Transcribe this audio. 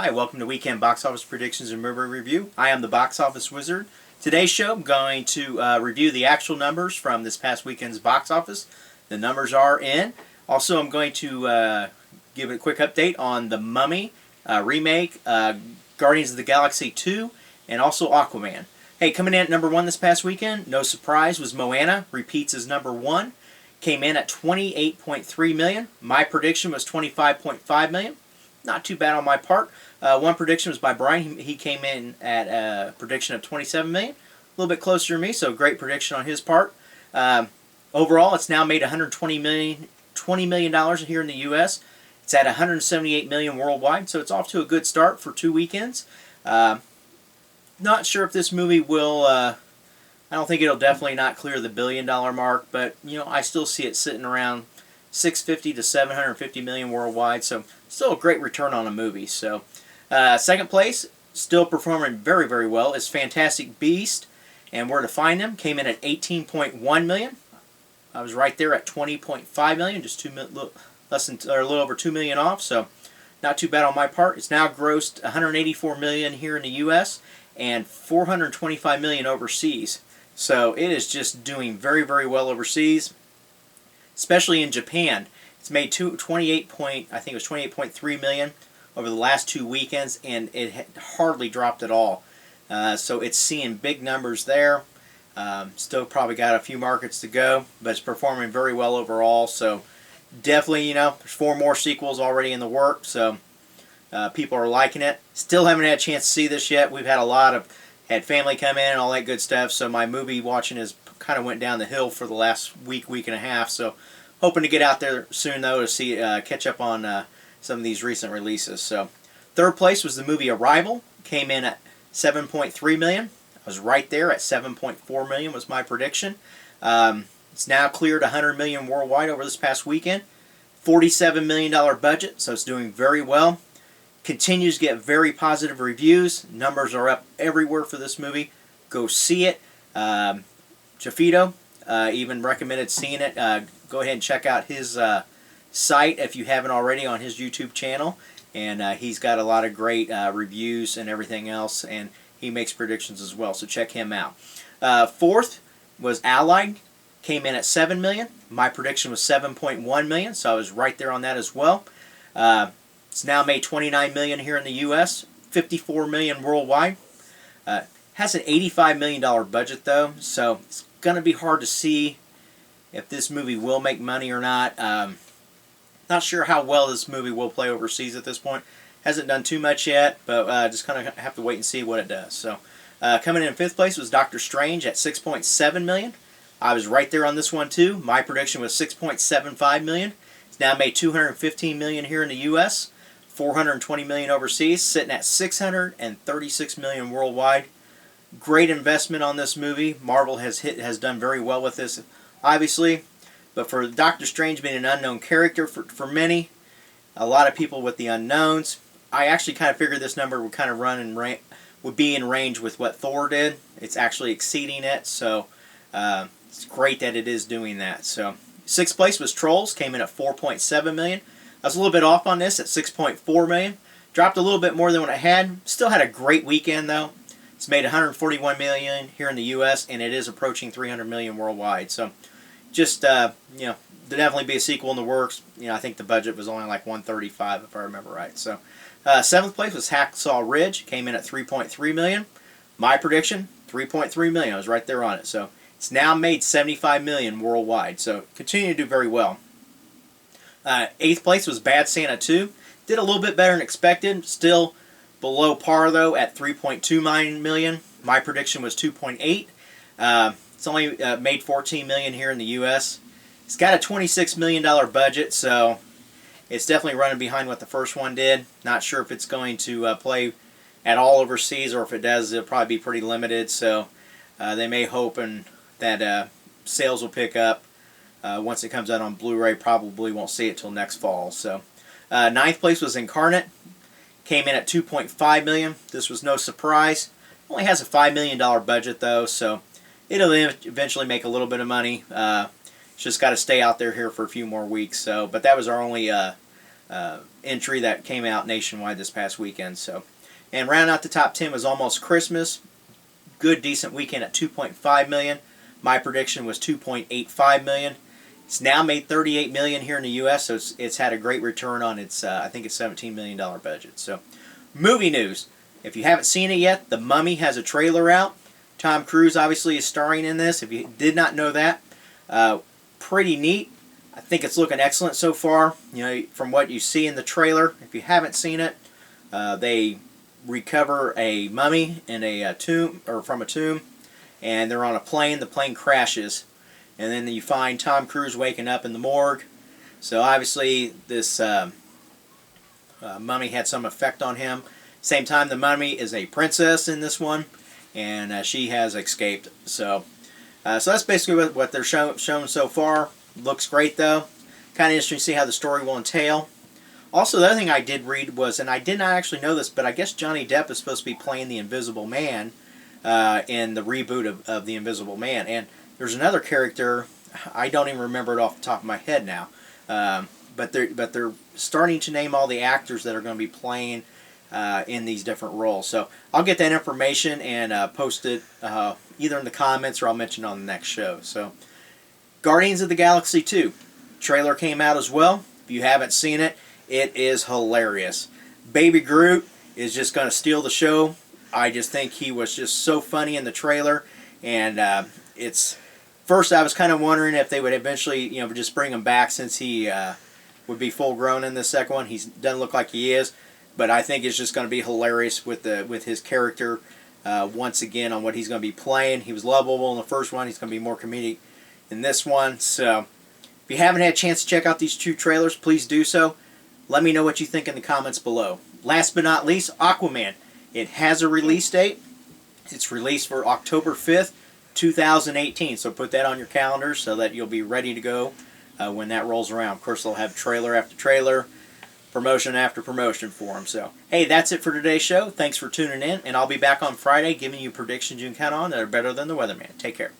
Hi, welcome to Weekend Box Office Predictions and Movie Review. I am the Box Office Wizard. Today's show, I'm going to review the actual numbers from this past weekend's box office. The numbers are in. Also, I'm going to give a quick update on The Mummy remake, Guardians of the Galaxy 2, and also Aquaman. Hey, coming in at number 1 this past weekend, no surprise, was Moana. Repeats as number 1. Came in at $28.3 million. My prediction was $25.5 million. Not too bad on my part. One prediction was by Brian. He came in at a prediction of $27 million. A little bit closer to me, so great prediction on his part. Overall, it's now made $120 million here in the U.S. It's at $178 million worldwide, so it's off to a good start for 2 weekends. Not sure if this movie will... I don't think it'll definitely not clear the $1 billion mark, but I still see it sitting around 650 to 750 million worldwide, so still a great return on a movie. So second place, still performing very, very well, is Fantastic Beast and Where to Find Them. Came in at 18.1 million. I was right there at 20.5 million, just a little over 2 million off, so not too bad on my part. It's now grossed 184 million here in the US and 425 million overseas. So it is just doing very, very well overseas, especially in Japan. It's made 28.3 million over the last 2 weekends, and it hardly dropped at all. So it's seeing big numbers there. Still probably got a few markets to go, but it's performing very well overall. So definitely, there's 4 more sequels already in the works, so people are liking it. Still haven't had a chance to see this yet. We've had had family come in and all that good stuff, so my movie watching has kind of went down the hill for the last week and a half. So hoping to get out there soon though to see catch up on some of these recent releases. So third place was the movie Arrival. Came in at 7.3 million. I was right there at 7.4 million was my prediction. It's now cleared 100 million worldwide over this past weekend. $47 million budget, so it's doing very well. Continues to get very positive reviews. Numbers are up everywhere for this movie. Go see it. Jafito even recommended seeing it. Go ahead and check out his site if you haven't already on his YouTube channel. And he's got a lot of great reviews and everything else. And he makes predictions as well, so check him out. Fourth was Allied. Came in at 7 million. My prediction was 7.1 million, so I was right there on that as well. It's now made 29 million here in the U.S., 54 million worldwide. Has an $85 million budget though, so it's going to be hard to see if this movie will make money or not. Not sure how well this movie will play overseas at this point. Hasn't done too much yet, but just kind of have to wait and see what it does. So coming in fifth place was Doctor Strange at 6.7 million. I was right there on this one too. My prediction was 6.75 million. It's now made 215 million here in the U.S., 420 million overseas, sitting at 636 million worldwide. Great investment on this movie. Marvel has done very well with this, obviously. But for Doctor Strange being an unknown character for many, a lot of people with the unknowns, I actually kind of figured this number would kind of would be in range with what Thor did. It's actually exceeding it, so it's great that it is doing that. So sixth place was Trolls, came in at 4.7 million. I was a little bit off on this at 6.4 million. Dropped a little bit more than what I had. Still had a great weekend though. It's made 141 million here in the U.S. and it is approaching 300 million worldwide. So just there'll definitely be a sequel in the works. I think the budget was only like 135 if I remember right. So seventh place was Hacksaw Ridge. Came in at 3.3 million. My prediction 3.3 million. I was right there on it. So it's now made 75 million worldwide. So continue to do very well. Eighth place was Bad Santa 2. Did a little bit better than expected. Still below par though at 3.29 million. My prediction was 2.8. It's only made 14 million here in the U.S. It's got a $26 million budget, so it's definitely running behind what the first one did. Not sure if it's going to play at all overseas, or if it does, it'll probably be pretty limited. So they may hope that sales will pick up. Once it comes out on Blu-ray, probably won't see it till next fall. So, ninth place was Incarnate. Came in at 2.5 million. This was no surprise. Only has a $5 million budget though, so it'll eventually make a little bit of money. It's just got to stay out there here for a few more weeks. So, but that was our only entry that came out nationwide this past weekend. So, and rounding out the top 10 was Almost Christmas. Good, decent weekend at 2.5 million. My prediction was 2.85 million. It's now made 38 million here in the U.S., so it's had a great return on its I think it's $17 million budget. So, movie news. If you haven't seen it yet, The Mummy has a trailer out. Tom Cruise obviously is starring in this. If you did not know that, pretty neat. I think it's looking excellent so far. You know, from what you see in the trailer. If you haven't seen it, they recover a mummy in a tomb, or from a tomb, and they're on a plane. The plane crashes, and then you find Tom Cruise waking up in the morgue. So obviously this mummy had some effect on him. Same time, the mummy is a princess in this one, and she has escaped. So that's basically what they're showing so far. Looks great though. Kind of interesting to see how the story will entail. Also, the other thing I did read was, and I did not actually know this, but I guess Johnny Depp is supposed to be playing the Invisible Man in the reboot of the Invisible Man. And there's another character, I don't even remember it off the top of my head now, but they're starting to name all the actors that are going to be playing in these different roles. So I'll get that information and post it either in the comments or I'll mention it on the next show. So Guardians of the Galaxy 2 trailer came out as well. If you haven't seen it, it is hilarious. Baby Groot is just going to steal the show. I just think he was just so funny in the trailer, and first I was kind of wondering if they would eventually, just bring him back since he would be full grown in the second one. He doesn't look like he is, but I think it's just going to be hilarious with his character once again on what he's going to be playing. He was lovable in the first one. He's going to be more comedic in this one. So if you haven't had a chance to check out these two trailers, please do so. Let me know what you think in the comments below. Last but not least, Aquaman. It has a release date. It's released for October 5th, 2018. So put that on your calendar so that you'll be ready to go when that rolls around. Of course, they'll have trailer after trailer, promotion after promotion for them. So, hey, that's it for today's show. Thanks for tuning in, and I'll be back on Friday giving you predictions you can count on that are better than the weatherman. Take care.